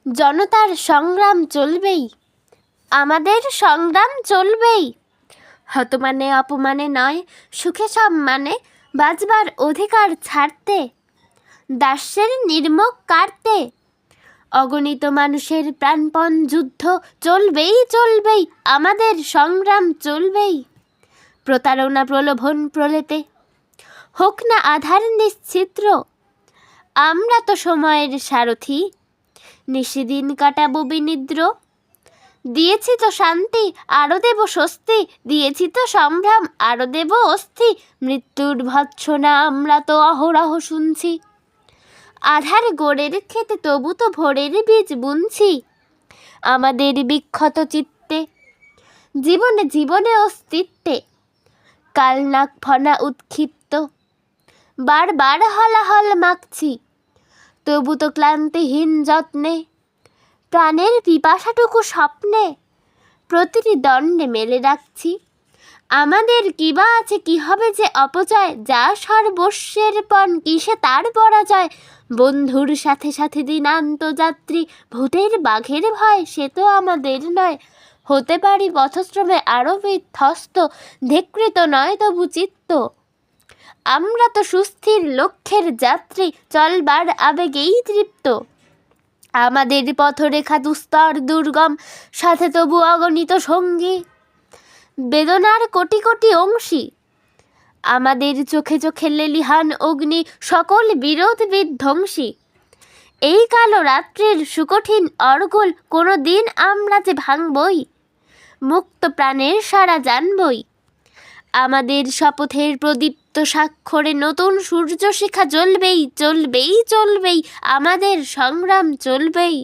জনতার সংগ্রাম চলবেই, আমাদের সংগ্রাম চলবেই। হতমানে অপমানে নয়, সুখে সম্মানে বাঁচবার অধিকার ছাড়তে, দাস্যের নির্মুখ কাটতে। অগণিত মানুষের প্রাণপণ যুদ্ধ চলবেই চলবেই, আমাদের সংগ্রাম চলবেই। প্রতারণা প্রলোভন প্রলেপে হোক না আধার নিশ্চিদ্র, আমরা তো সময়ের সারথি, নিশিদিন কাটাবো বিনিদ্র। দিয়েছি তো শান্তি, আরও দেব স্বস্তি, দিয়েছি তো সম্ভ্রম, আরও দেব অস্থি। মৃত্যুর ভৎসনা আমরা তো অহরহ শুনছি, আধার গোড়ের খেতে তবু তো ভোরের বীজ বুনছি। আমাদের বিক্ষত চিত্তে, জীবনে জীবনে অস্তিত্বে, কাল নাক ফনা উৎক্ষিপ্ত, বারবার হলাহল মাখছি। তবু তো ক্লান্তিহীন যত্নে, প্রাণের পিপাসাটুকু স্বপ্নে, প্রতিটি দণ্ডে মেলে রাখছি। আমাদের কিবা আছে, কি হবে যে অপচয়, যা সর্বস্বের পণ কিসে তার পরাজয়। বন্ধুর সাথে সাথে দিনান্ত যাত্রী, ভূতের বাঘের ভয় সে তো আমাদের নয়। হতে পারি পথশ্রমে আরও বিধ্বস্ত, ধিকৃত নয় তবু চিত্ত। আমরা তো সুস্থির লক্ষ্যের যাত্রী, চলবার আবেগেই তৃপ্ত। আমাদের পথরেখা দুস্তর দুর্গম, সাথে তবু অগণিত সঙ্গী, বেদনার কোটি কোটি অংশী। আমাদের চোখে চোখে লেলিহান অগ্নি, সকল বিরোধ বিধ্বংসী। এই কালো রাত্রির সুকঠিন অর্গল কোনো দিন আমরা যে ভাঙবই, মুক্ত প্রাণের সারা জানবই। আমাদের শপথের প্রদীপ্ত স্বাক্ষরে নতুন সূর্য শিখা জ্বলবেই চলবেই চলবেই, আমাদের সংগ্রাম চলবেই।